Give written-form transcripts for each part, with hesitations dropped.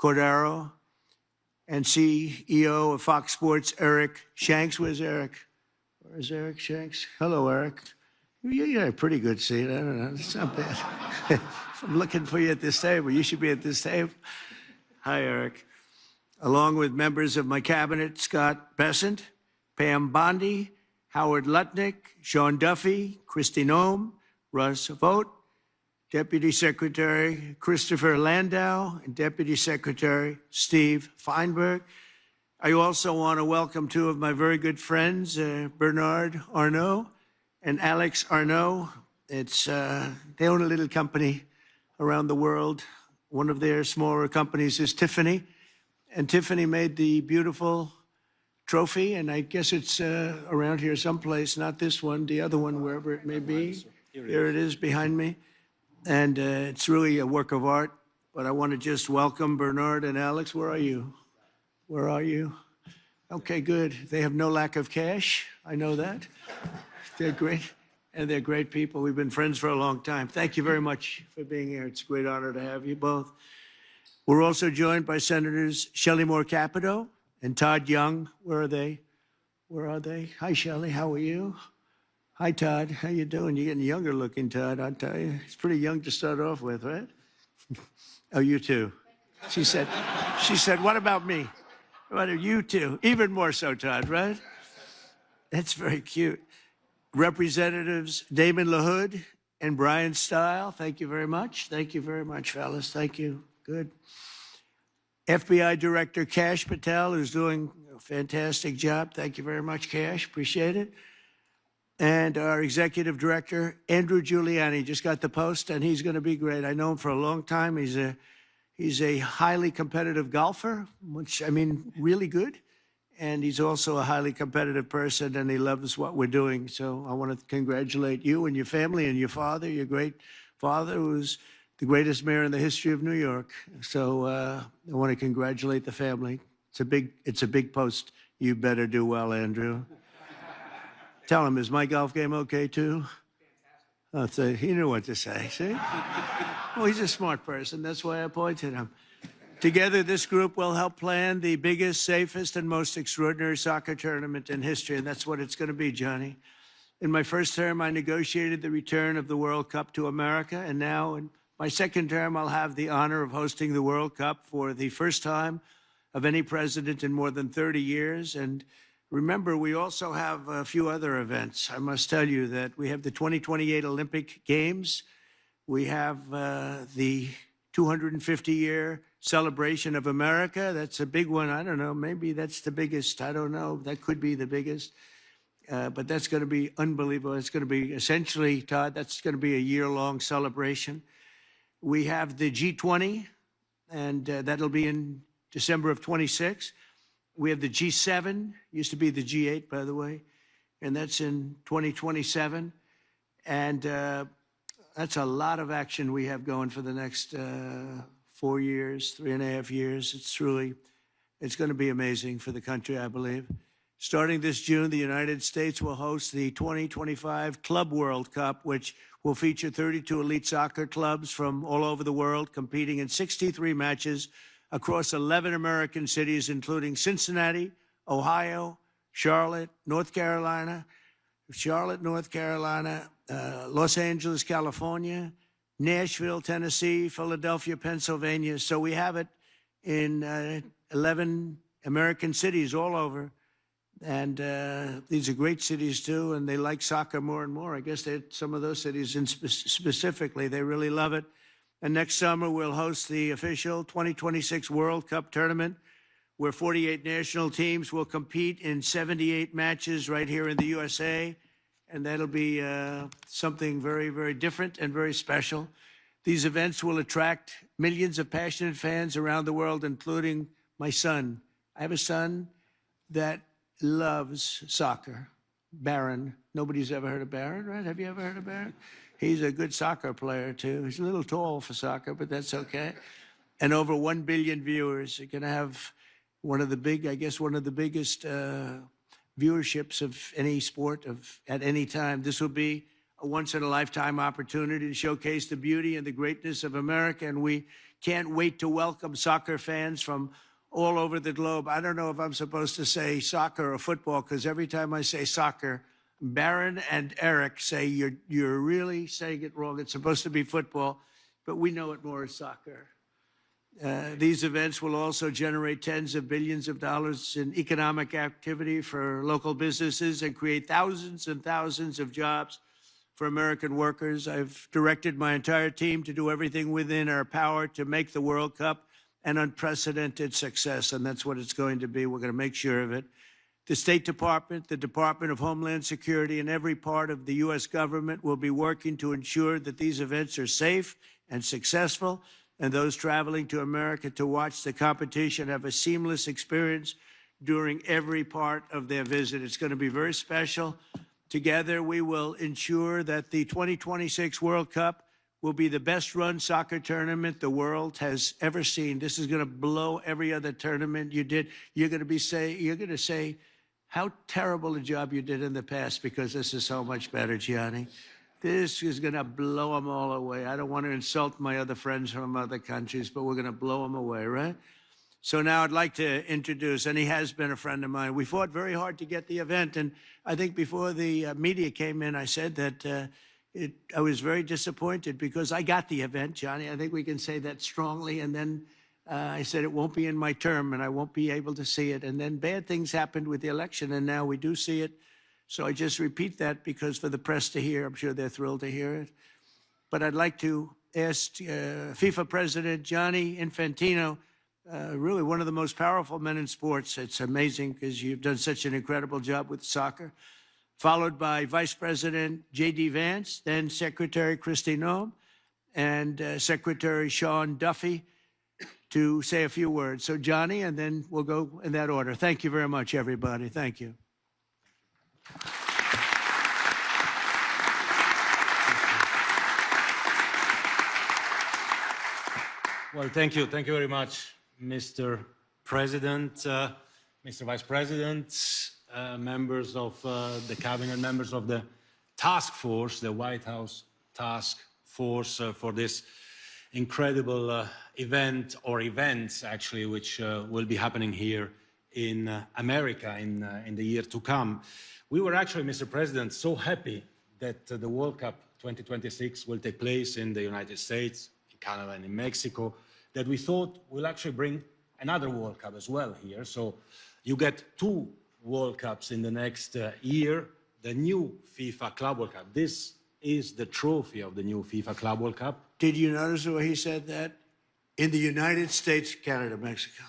Cordero, and CEO of Fox Sports, Eric Shanks. Where's Eric? Where's Eric Shanks? Hello, Eric. You got a pretty good seat. I don't know. It's not bad. If I'm looking for you at this table, you should be at this table. Hi, Eric. Along with members of my cabinet, Scott Bessent, Pam Bondi, Howard Lutnick, Sean Duffy, Kristi Noem, Russ Vought, Deputy Secretary Christopher Landau, and Deputy Secretary Steve Feinberg. I also want to welcome two of my very good friends, Bernard Arnault and Alex Arnault. They own a little company around the world. One of their smaller companies is Tiffany, and Tiffany made the beautiful trophy, and I guess it's around here someplace, not this one, the other one, wherever it may be. Here it is behind me. And it's really a work of art, but I want to just welcome Bernard and Alex. Where are you? Where are you? Okay, good. They have no lack of cash. I know that. They're great, and they're great people. We've been friends for a long time. Thank you very much for being here. It's a great honor to have you both. We're also joined by Senators Shelley Moore Capito and Todd Young. Where are they? Where are they? Hi, Shelley. How are you? Hi, Todd. How you doing? You're getting younger looking, Todd, I'll tell you. It's pretty young to start off with, right? Oh, you too. She said, what about me? What about you too? Even more so, Todd, right? That's very cute. Representatives Damon LaHood and Brian Stile, thank you very much. Thank you very much, fellas. Thank you. Good. FBI Director Kash Patel, who's doing a fantastic job. Thank you very much, Kash. Appreciate it. And our Executive Director, Andrew Giuliani, just got the post, and he's going to be great. I know him for a long time. He's a highly competitive golfer, which, I mean, really good. And he's also a highly competitive person, and he loves what we're doing. So I want to congratulate you and your family and your father, your great father, who's the greatest mayor in the history of New York. So I want to congratulate the family. It's a big post. You better do well, Andrew. Tell him, is my golf game okay too? Fantastic. He knew what to say, see? Well, he's a smart person. That's why I appointed him. Together, this group will help plan the biggest, safest, and most extraordinary soccer tournament in history, and that's what it's going to be, Johnny. In my first term, I negotiated the return of the World Cup to America, and now in my second term, I'll have the honor of hosting the World Cup for the first time of any president in more than 30 years. And remember, we also have a few other events. I must tell you that we have the 2028 Olympic Games. We have the 250-year celebration of America. That's a big one. I don't know. Maybe that's the biggest. I don't know. That could be the biggest. But that's going to be unbelievable. It's going to be essentially, Todd, that's going to be a year-long celebration. We have the G20, and that'll be in December of 26. We have the G7, used to be the G8, by the way, and that's in 2027. And that's a lot of action we have going for the next 4 years, 3.5 years. It's going to be amazing for the country, I believe. Starting this June, the United States will host the 2025 Club World Cup, which will feature 32 elite soccer clubs from all over the world competing in 63 matches across 11 American cities, including Cincinnati, Ohio, Charlotte, North Carolina, Los Angeles, California, Nashville, Tennessee, Philadelphia, Pennsylvania. So we have it in 11 American cities all over. And these are great cities, too, and they like soccer more and more. I guess some of those cities specifically, they really love it. And next summer, we'll host the official 2026 World Cup tournament, where 48 national teams will compete in 78 matches right here in the USA. And that'll be something very, very different and very special. These events will attract millions of passionate fans around the world, including my son. I have a son that loves soccer. Barron. Nobody's ever heard of Barron, right? Have you ever heard of Barron? He's a good soccer player, too. He's a little tall for soccer, but that's okay. And over 1 billion viewers. You're going to have one of the biggest viewerships of any sport at any time. This will be a once-in-a-lifetime opportunity to showcase the beauty and the greatness of America, and we can't wait to welcome soccer fans from all over the globe. I don't know if I'm supposed to say soccer or football, because every time I say soccer, Baron and Eric say you're really saying it wrong. It's supposed to be football, but we know it more as soccer. These events will also generate tens of billions of dollars in economic activity for local businesses and create thousands and thousands of jobs for American workers. I've directed my entire team to do everything within our power to make the World Cup an unprecedented success, and that's what it's going to be. We're going to make sure of it. The State Department, the Department of Homeland Security, and every part of the U.S. government will be working to ensure that these events are safe and successful, and those traveling to America to watch the competition have a seamless experience during every part of their visit. It's going to be very special. Together, we will ensure that the 2026 World Cup will be the best-run soccer tournament the world has ever seen. This is going to blow every other tournament you did. You're going to say how terrible a job you did in the past, because this is so much better, Gianni. This is going to blow them all away. I don't want to insult my other friends from other countries, but we're going to blow them away, right? So now I'd like to introduce, and he has been a friend of mine. We fought very hard to get the event, and I think before the media came in, I said that I was very disappointed because I got the event, Johnny. I think we can say that strongly. And then I said it won't be in my term, and I won't be able to see it. And then bad things happened with the election, and now we do see it. So I just repeat that because for the press to hear, I'm sure they're thrilled to hear it. But I'd like to ask FIFA President Gianni Infantino, really one of the most powerful men in sports. It's amazing because you've done such an incredible job with soccer. Followed by Vice President J.D. Vance, then Secretary Kristi Noem, and Secretary Sean Duffy to say a few words. So Johnny, and then we'll go in that order. Thank you very much, everybody. Thank you. Well, thank you. Thank you very much, Mr. President, Mr. Vice President, members of the cabinet, members of the task force, the White House task force, for this incredible event, or events actually, which will be happening here in America in the year to come. We were actually, Mr. President, so happy that the World Cup 2026 will take place in the United States, in Canada and in Mexico, that we thought we'll actually bring another World Cup as well here. So you get two World Cups in the next year, the new FIFA Club World Cup. This is the trophy of the new FIFA Club World Cup. Did you notice the way he said that? In the United States, Canada, Mexico.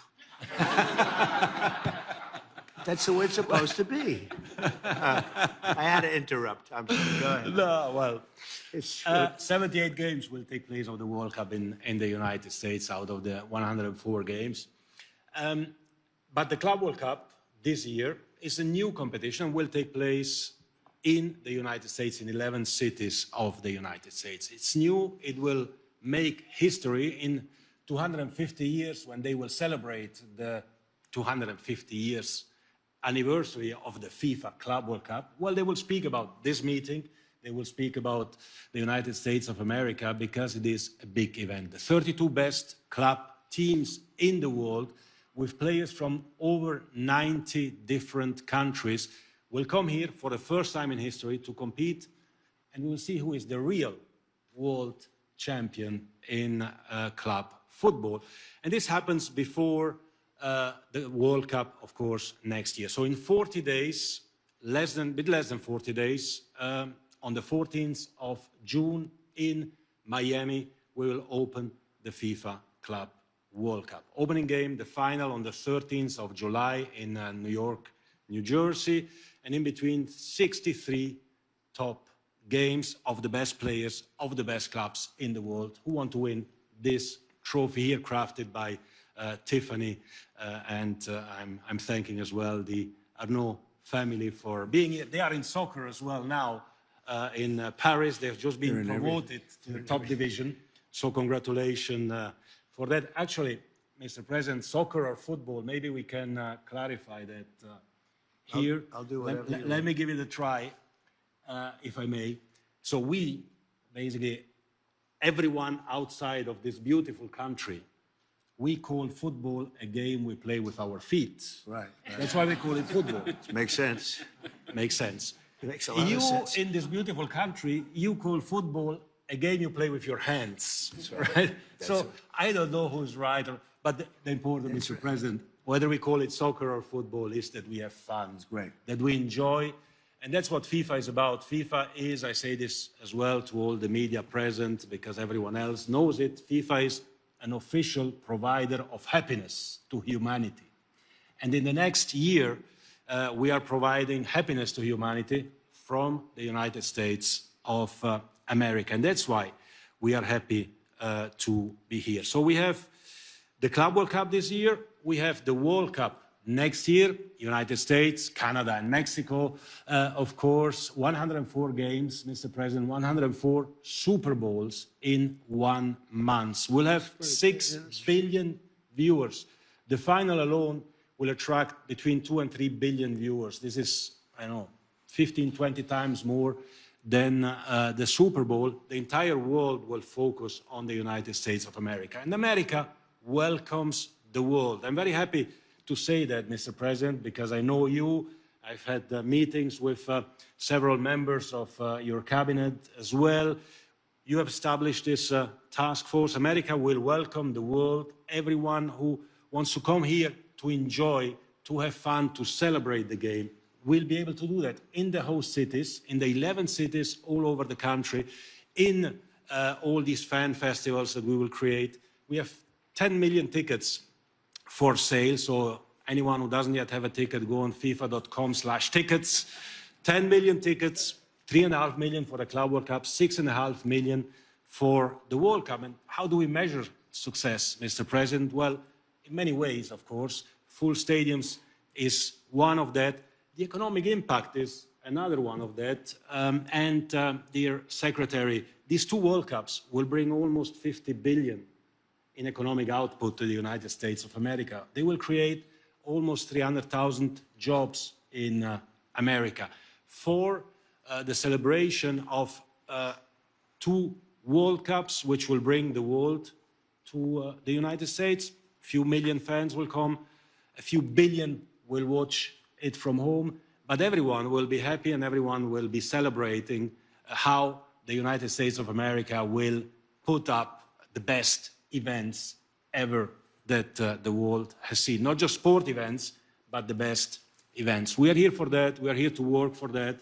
That's the way it's supposed to be. I had to interrupt. I'm sorry. Go ahead. No, well, It's 78 games will take place of the World Cup in the United States out of the 104 games. But the Club World Cup this year is a new competition, will take place in the United States, in 11 cities of the United States. It's new. It will make history in 250 years when they will celebrate the 250 years anniversary of the FIFA Club World Cup. Well, they will speak about this meeting. They will speak about the United States of America because it is a big event. The 32 best club teams in the world, with players from over 90 different countries, will come here for the first time in history to compete, and we will see who is the real world champion in club football. And this happens before the World Cup, of course, next year. So in 40 days, bit less than 40 days, on the 14th of June in Miami, we will open the FIFA Club World Cup. Opening game, the final on the 13th of July in New York, New Jersey, and in between 63 top games of the best players, of the best clubs in the world who want to win this trophy here, crafted by Tiffany, and I'm thanking as well the Arnaud family for being here. They are in soccer as well now in Paris. They've just been promoted to the top division, so congratulations for that. Actually, Mr. President, soccer or football, maybe we can clarify that here. I'll do whatever you Let me give it a try, if I may. So we, basically, everyone outside of this beautiful country, we call football a game we play with our feet. Right. That's why we call it football. Makes sense. Makes sense. It makes a lot of sense. In this beautiful country, you call football a game you play with your hands, right? So I don't know who's right, but the important, Mr. President, whether we call it soccer or football, is that we have fun, that we enjoy, and that's what FIFA is about. FIFA is, I say this as well to all the media present, because everyone else knows it, FIFA is an official provider of happiness to humanity. And in the next year, we are providing happiness to humanity from the United States of America. And that's why we are happy to be here. So we have the Club World Cup this year. We have the World Cup next year, United States, Canada, and Mexico. Of course, 104 games, Mr. President, 104 Super Bowls in 1 month. We'll have 6 billion viewers. The final alone will attract between 2 and 3 billion viewers. This is, I don't know, 15, 20 times more than the Super Bowl. The entire world will focus on the United States of America. And America welcomes the world. I'm very happy to say that, Mr. President, because I know you. I've had meetings with several members of your cabinet as well. You have established this task force. America will welcome the world, everyone who wants to come here to enjoy, to have fun, to celebrate the game, will be able to do that in the host cities, in the 11 cities all over the country, in all these fan festivals that we will create. We have 10 million tickets for sale, so anyone who doesn't yet have a ticket, go on fifa.com/tickets. 10 million tickets, 3.5 million for the Club World Cup, 6.5 million for the World Cup. And how do we measure success, Mr. President? Well, in many ways, of course. Full stadiums is one of that. The economic impact is another one of that. Dear Secretary, these 2 World Cups will bring almost 50 billion in economic output to the United States of America. They will create almost 300,000 jobs in America. For the celebration of 2 World Cups, which will bring the world to the United States, a few million fans will come, a few billion will watch it from home, but everyone will be happy and everyone will be celebrating how the United States of America will put up the best events ever that the world has seen. Not just sport events, but the best events. We are here for that. We are here to work for that.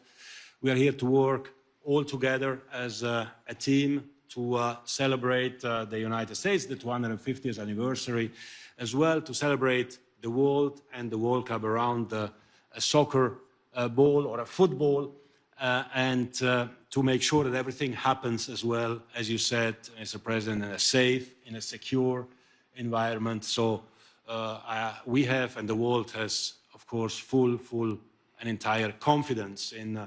We are here to work all together as a team to celebrate the United States, the 250th anniversary, as well to celebrate the world and the World Cup around a soccer ball or a football, and to make sure that everything happens as well, as you said, Mr. President, in a safe, in a secure environment. So we have, and the world has, of course, full and entire confidence in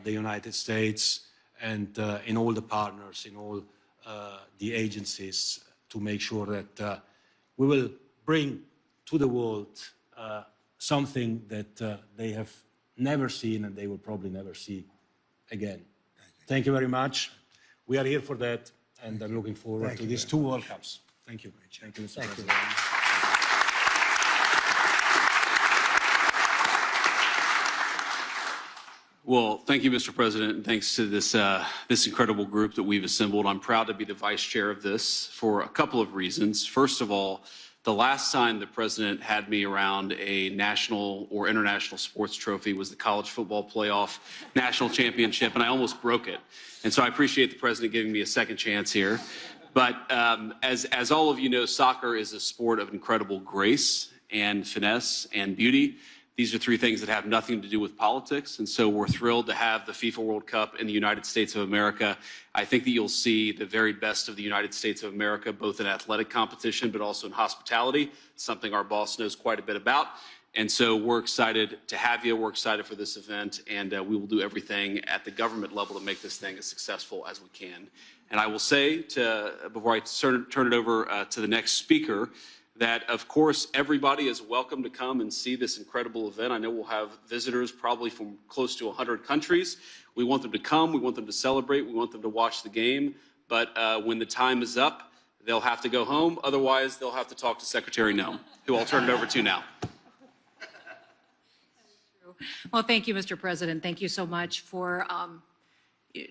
the United States and in all the partners, in all the agencies, to make sure that we will bring to the world something that they have never seen and they will probably never see again. Thank you very much. We are here for that, and I'm looking forward to these 2 World Cups. Thank you. Thank you, Mr. President. Well, thank you, Mr. President, and thanks to this incredible group that we've assembled. I'm proud to be the vice chair of this for a couple of reasons. First of all, the last time the president had me around a national or international sports trophy was the college football playoff national championship, and I almost broke it. And so I appreciate the president giving me a second chance here. But as all of you know, soccer is a sport of incredible grace and finesse and beauty. These are 3 things that have nothing to do with politics, and so we're thrilled to have the FIFA World Cup in the United States of America. I think that you'll see the very best of the United States of America, both in athletic competition, but also in hospitality, something our boss knows quite a bit about. And so we're excited to have you. We're excited for this event, and we will do everything at the government level to make this thing as successful as we can. And I will say, before I turn it over to the next speaker, that, of course, everybody is welcome to come and see this incredible event. I know we'll have visitors probably from close to 100 countries. We want them to come. We want them to celebrate. We want them to watch the game. But when the time is up, they'll have to go home. Otherwise, they'll have to talk to Secretary Noem, who I'll turn it over to now. Well, thank you, Mr. President. Thank you so much for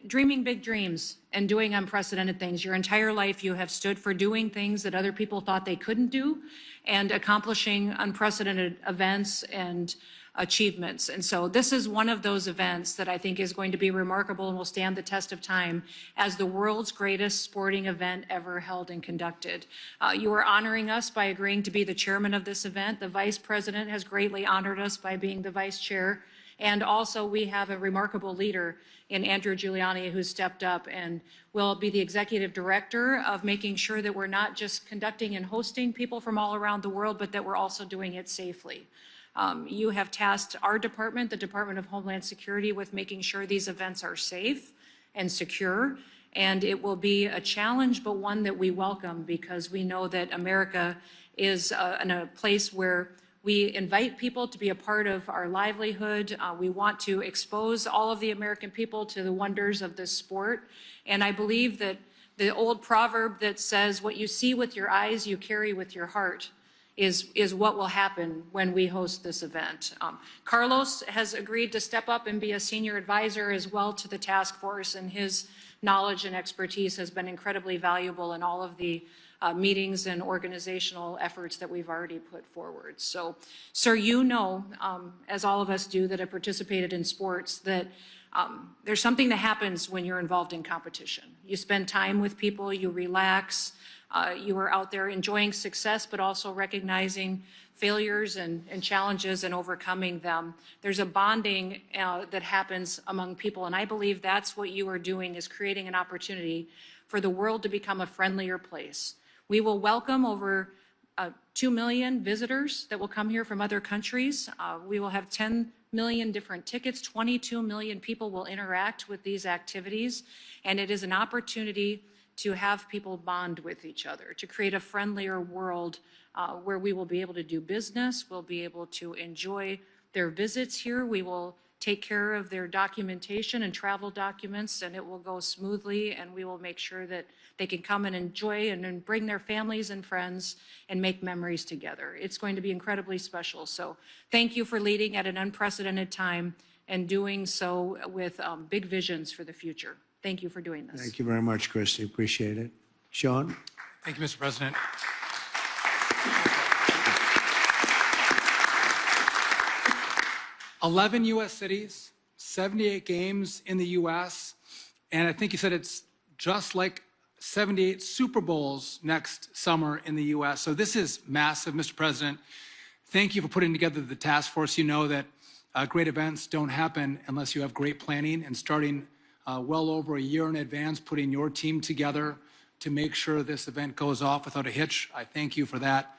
dreaming big dreams and doing unprecedented things. Your entire life, you have stood for doing things that other people thought they couldn't do and accomplishing unprecedented events and achievements. And so this is one of those events that I think is going to be remarkable and will stand the test of time as the world's greatest sporting event ever held and conducted. You are honoring us by agreeing to be the chairman of this event. The vice president has greatly honored us by being the vice chair. And also we have a remarkable leader in Andrew Giuliani, who stepped up and will be the executive director of making sure that we're not just conducting and hosting people from all around the world, but that we're also doing it safely. You have tasked our department, the Department of Homeland Security, with making sure these events are safe and secure. And it will be a challenge, but one that we welcome, because we know that America is in a place where we invite people to be a part of our livelihood. We want to expose all of the American people to the wonders of this sport. And I believe that the old proverb that says, what you see with your eyes, you carry with your heart, is what will happen when we host this event. Carlos has agreed to step up and be a senior advisor as well to the task force, and his knowledge and expertise has been incredibly valuable in all of the meetings and organizational efforts that we've already put forward. So, sir, you know, as all of us do that have participated in sports, that there's something that happens when you're involved in competition. You spend time with people, you relax, you are out there enjoying success, but also recognizing failures and challenges and overcoming them. There's a bonding that happens among people, and I believe that's what you are doing, is creating an opportunity for the world to become a friendlier place. We will welcome over 2 million visitors that will come here from other countries. We will have 10 million different tickets. 22 million people will interact with these activities. And it is an opportunity to have people bond with each other, to create a friendlier world where we will be able to do business. We'll be able to enjoy their visits here. We will take care of their documentation and travel documents, and it will go smoothly, and we will make sure that they can come and enjoy and bring their families and friends and make memories together. It's going to be incredibly special. So thank you for leading at an unprecedented time and doing so with big visions for the future. Thank you for doing this. Thank you very much, Christy. Appreciate it. Sean? Thank you, Mr. President. 11 U.S. cities, 78 games in the U.S., and I think you said it's just like 78 Super Bowls next summer in the U.S. So this is massive, Mr. President. Thank you for putting together the task force. You know that great events don't happen unless you have great planning, and starting well over a year in advance, putting your team together to make sure this event goes off without a hitch. I thank you for that.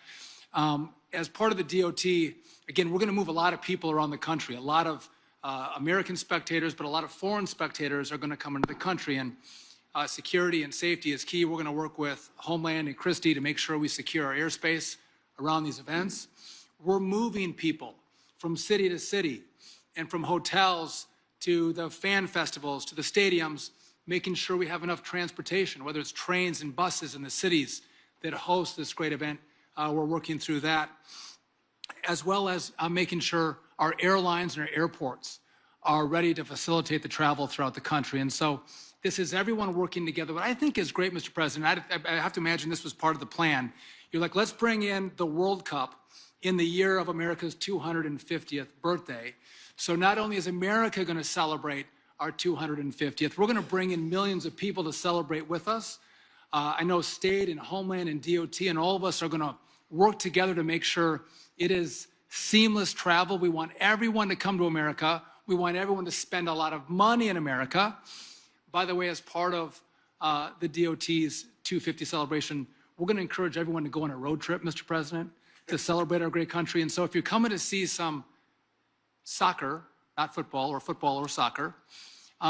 As part of the DOT, again, we're going to move a lot of people around the country. A lot of American spectators, but a lot of foreign spectators are going to come into the country, and security and safety is key. We're going to work with Homeland and Christie to make sure we secure our airspace around these events. We're moving people from city to city and from hotels to the fan festivals to the stadiums, making sure we have enough transportation, whether it's trains and buses in the cities that host this great event. We're working through that, as well as making sure our airlines and our airports are ready to facilitate the travel throughout the country. And so this is everyone working together. What I think is great, Mr. President, I have to imagine this was part of the plan. You're like, let's bring in the World Cup in the year of America's 250th birthday. So not only is America going to celebrate our 250th, we're going to bring in millions of people to celebrate with us. I know State and Homeland and DOT and all of us are going to work together to make sure it is seamless travel. We want everyone to come to America. We want everyone to spend a lot of money in America. By the way, as part of the DOT's 250 celebration, we're going to encourage everyone to go on a road trip, Mr. President, to celebrate our great country. And so if you're coming to see some soccer, not football or soccer, go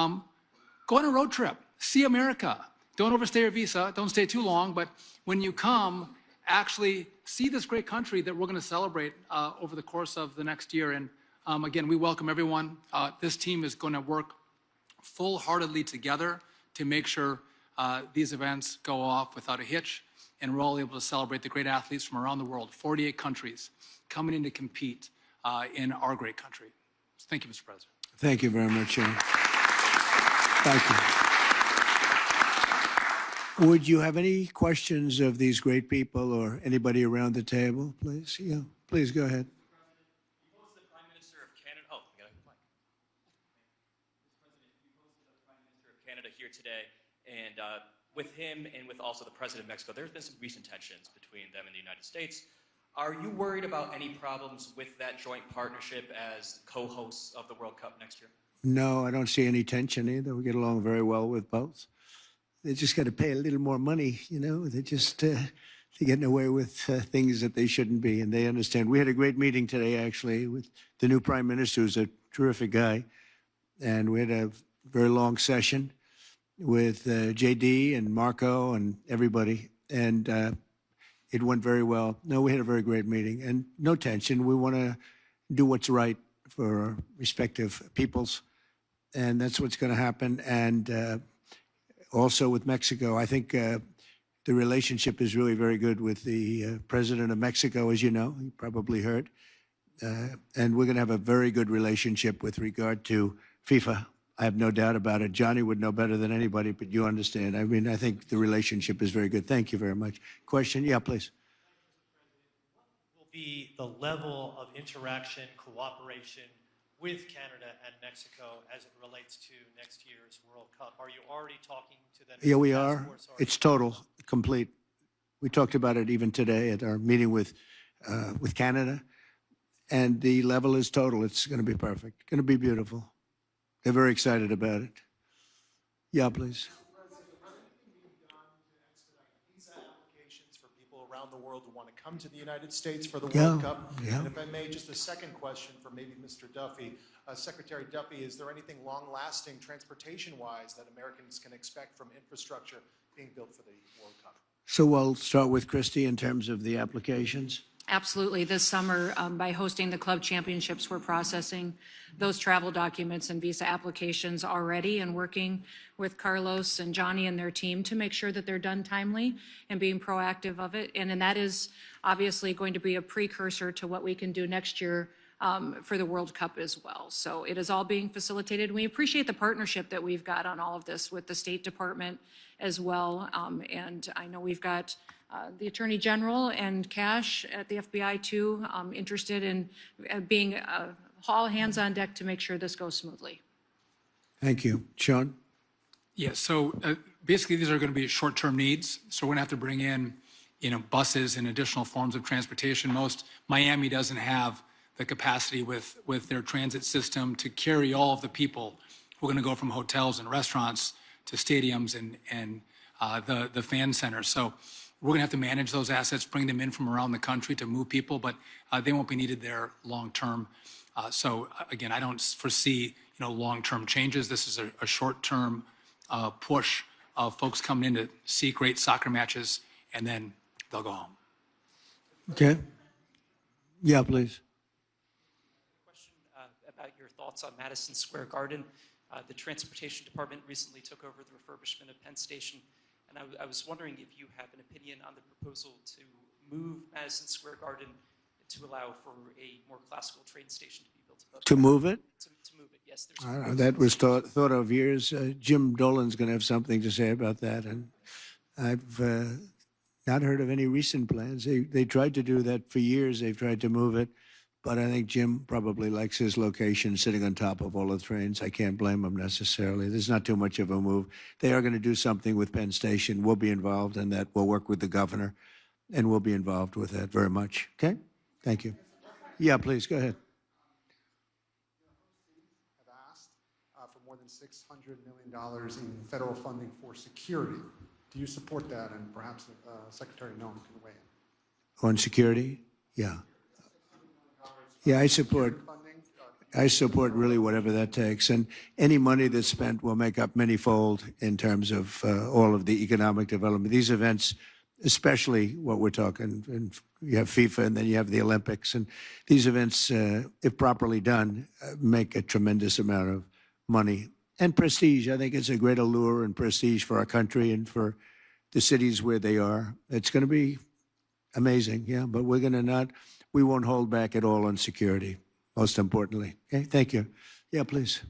on a road trip, see America. Don't overstay your visa, don't stay too long, but when you come, actually see this great country that we're going to celebrate over the course of the next year. And again, we welcome everyone. This team is going to work full-heartedly together to make sure these events go off without a hitch, and we're all able to celebrate the great athletes from around the world, 48 countries coming in to compete in our great country. So thank you, Mr. President. Thank you very much, Sean. Thank you. Would you have any questions of these great people or anybody around the table, please? Yeah, please go ahead. You hosted the Prime Minister of Canada. Oh, we got a mic. Mr. President, you hosted the Prime Minister of Canada here today, and with him and with also the President of Mexico, there's been some recent tensions between them and the United States. Are you worried about any problems with that joint partnership as co-hosts of the World Cup next year? No, I don't see any tension either. We get along very well with both. They just got to pay a little more money, you know. They're just they're getting away with things that they shouldn't be, and they understand. We had a great meeting today, actually, with the new Prime Minister, who's a terrific guy, and we had a very long session with JD and Marco and everybody, and it went very well. No, we had a very great meeting, and no tension. We want to do what's right for our respective peoples, and that's what's going to happen. And also with Mexico, I think the relationship is really very good with the president of Mexico, as you know, you probably heard. And we're going to have a very good relationship with regard to FIFA. I have no doubt about it. Johnny would know better than anybody, but you understand. I mean, I think the relationship is very good. Thank you very much. Question? Yeah, please. What will be the level of interaction, cooperation with Canada and Mexico as it relates to next year's World Cup? Are you already talking to them? Yeah, we are. It's total, complete. We talked about it even today at our meeting with Canada, and the level is total. It's going to be perfect. Going to be beautiful. They're very excited about it. Yeah, please. Visa applications for people around the world who want to come to the United States for the World Cup. Yeah. And if I may, just a second question for maybe Mr. Duffy. Secretary Duffy, is there anything long-lasting transportation-wise that Americans can expect from infrastructure being built for the World Cup? So we'll start with Christy in terms of the applications. Absolutely. This summer, by hosting the club championships, we're processing those travel documents and visa applications already and working with Carlos and Johnny and their team to make sure that they're done timely and being proactive of it. And that is obviously going to be a precursor to what we can do next year for the World Cup as well. So it is all being facilitated. We appreciate the partnership that we've got on all of this with the State Department as well. And I know we've got the Attorney General and Cash at the FBI too, interested in being all hands on deck to make sure this goes smoothly. Thank you. Sean? Yeah, so basically these are going to be short-term needs. So we're going to have to bring in, buses and additional forms of transportation. Miami doesn't have the capacity with their transit system to carry all of the people. We're going to go from hotels and restaurants to stadiums and the fan centers. So we're going to have to manage those assets, bring them in from around the country to move people, but they won't be needed there long term. So again, I don't foresee long-term changes. This is a short-term push of folks coming in to see great soccer matches, and then they'll go home. Okay. Yeah, please. Question about your thoughts on Madison Square Garden. The Transportation Department recently took over the refurbishment of Penn Station, and I was wondering if you have an opinion on the proposal to move Madison Square Garden to allow for a more classical train station to be built above. To move it? To move it, yes. I don't know, that was thought of years. Jim Dolan's going to have something to say about that, and I've not heard of any recent plans. They tried to do that for years. They've tried to move it, but I think Jim probably likes his location sitting on top of all the trains. I can't blame him necessarily. There's not too much of a move. They are going to do something with Penn Station. We'll be involved in that. We'll work with the governor, and we'll be involved with that very much. Okay? Thank you. Yeah, please, go ahead. Have asked for more than $600 million in federal funding for security. Do you support that? And perhaps Secretary Noem can weigh in. On security? Yeah. Yeah, I support really whatever that takes. And any money that's spent will make up many-fold in terms of all of the economic development. These events especially what we're talking. And you have FIFA, and then you have the Olympics, and these events, if properly done, make a tremendous amount of money and prestige. I think it's a great allure and prestige for our country and for the cities where they are. It's going to be amazing, yeah. But we won't hold back at all on security. Most importantly, okay. Thank you. Yeah, please.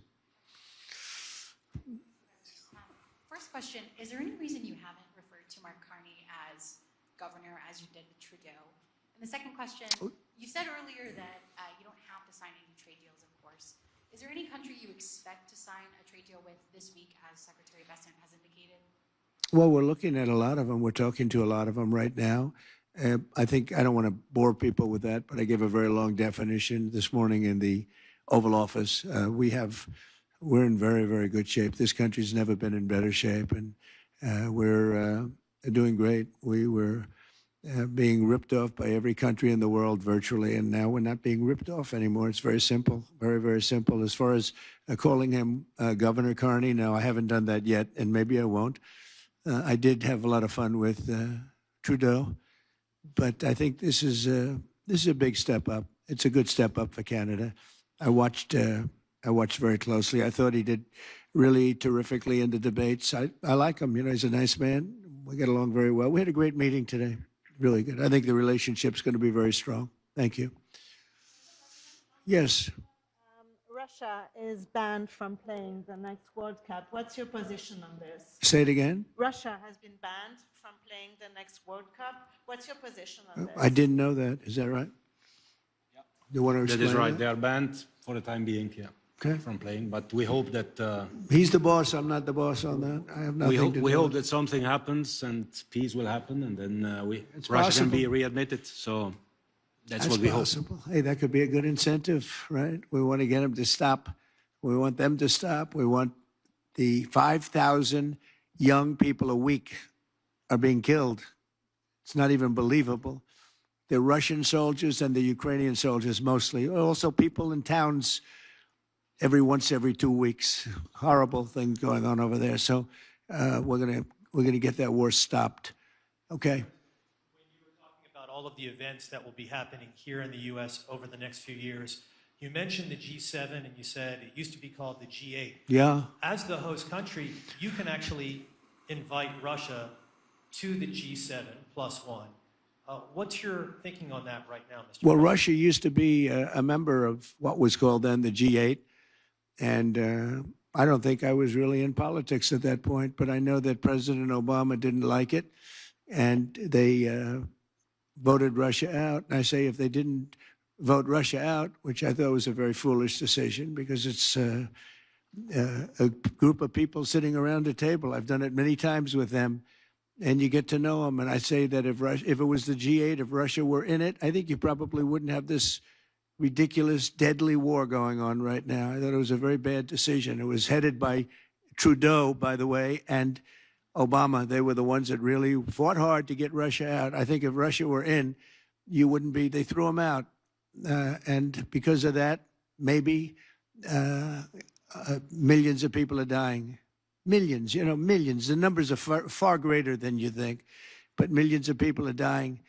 First question, is there any reason you haven't referred to Mark Carney as governor as you did with Trudeau? And the second question, you said earlier that you don't have to sign any trade deals, of course. Is there any country you expect to sign a trade deal with this week, as Secretary Bessent has indicated? Well, we're looking at a lot of them. We're talking to a lot of them right now. I don't want to bore people with that, but I gave a very long definition this morning in the Oval Office. We're in very, very good shape. This country's never been in better shape, and we're doing great. We were being ripped off by every country in the world virtually, and now we're not being ripped off anymore. It's very simple, very, very simple. As far as calling him Governor Carney, no, I haven't done that yet, and maybe I won't. I did have a lot of fun with Trudeau, but I think this is a big step up. It's a good step up for Canada. I watched very closely. I thought he did really terrifically in the debates. I like him. You know, he's a nice man. We get along very well. We had a great meeting today. Really good. I think the relationship's going to be very strong. Thank you. Yes. Russia is banned from playing the next World Cup. What's your position on this? Say it again. Russia has been banned from playing the next World Cup. What's your position on this? I didn't know that. Is that right? Yeah. You want to explain That is right. that? They are banned for the time being, yeah, Okay. from playing. But we hope that He's the boss. I'm not the boss on that. I have nothing to do we hope with it. that something happens and peace will happen, and then It's Russia possible. can be readmitted. So that's what we possible. Hey, that could be a good incentive, right? We want to get them to stop. We want them to stop. We want the 5,000 young people a week are being killed. It's not even believable. The Russian soldiers and the Ukrainian soldiers mostly. Also people in towns every 2 weeks. Horrible things going on over there. So we're gonna get that war stopped. Okay. When you were talking about all of the events that will be happening here in the U.S. over the next few years, you mentioned the G7 and you said it used to be called the G8. Yeah. As the host country, you can actually invite Russia to the G7 plus one. What's your thinking on that right now, Mr. Well, President? Russia used to be a member of what was called then the G8. And I don't think I was really in politics at that point, but I know that President Obama didn't like it. And they voted Russia out. And I say if they didn't vote Russia out, which I thought was a very foolish decision because it's a group of people sitting around a table. I've done it many times with them, and you get to know them. And I say that if it was the G8, if Russia were in it, I think you probably wouldn't have this ridiculous, deadly war going on right now. I thought it was a very bad decision. It was headed by Trudeau, by the way, and Obama. They were the ones that really fought hard to get Russia out. I think if Russia were in, you wouldn't be, they threw them out. And because of that, maybe millions of people are dying. Millions, millions. The numbers are far greater than you think, but millions of people are dying.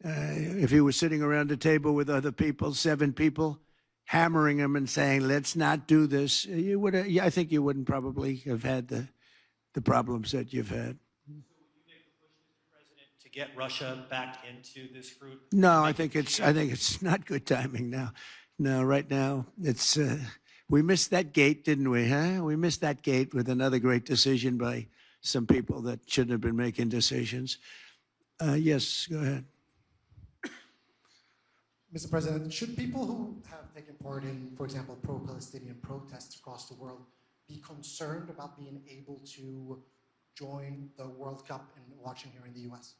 If he was sitting around a table with other people, 7 people, hammering him and saying, let's not do this, I think you wouldn't probably have had the problems that you've had. To get Russia back into this group? No, I think it's not good timing now. No, right now it's we missed that gate, didn't we? Huh? We missed that gate with another great decision by some people that shouldn't have been making decisions. Yes, go ahead. Mr. President, should people who have taken part in, for example, pro-Palestinian protests across the world be concerned about being able to join the World Cup and watching here in the U.S.?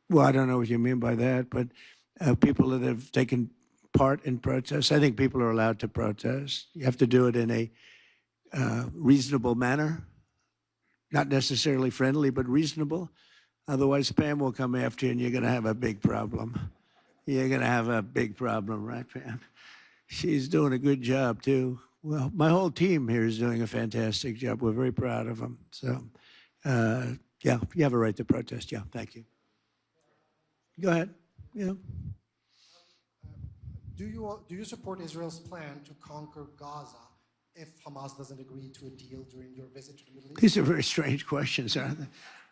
Well, I don't know what you mean by that, but people that have taken part in protests, I think people are allowed to protest. You have to do it in a reasonable manner, not necessarily friendly, but reasonable. Otherwise, Pam will come after you and you're going to have a big problem. You're going to have a big problem, right, Pam? She's doing a good job, too. Well, my whole team here is doing a fantastic job. We're very proud of them. So, yeah, you have a right to protest. Yeah, thank you. Go ahead. Yeah. Do you support Israel's plan to conquer Gaza if Hamas doesn't agree to a deal during your visit to the Middle East? These are very strange questions, aren't they?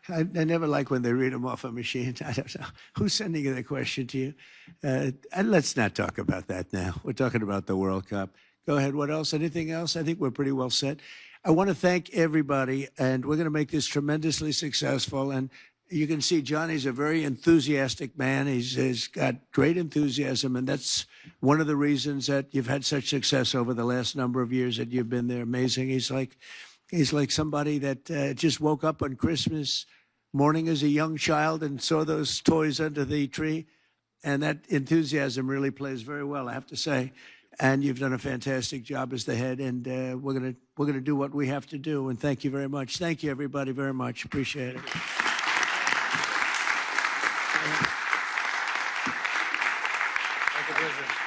I never like when they read them off a machine. I don't know. Who's sending the question to you? And let's not talk about that now. We're talking about the World Cup. Go ahead. What else? Anything else? I think we're pretty well set. I want to thank everybody, and we're going to make this tremendously successful. And you can see Johnny's a very enthusiastic man. He's got great enthusiasm, and that's one of the reasons that you've had such success over the last number of years that you've been there. Amazing. He's like somebody that just woke up on Christmas morning as a young child and saw those toys under the tree. And that enthusiasm really plays very well, I have to say. And you've done a fantastic job as the head. And we're gonna do what we have to do. And thank you very much. Thank you, everybody, very much. Appreciate it. Thank you, President.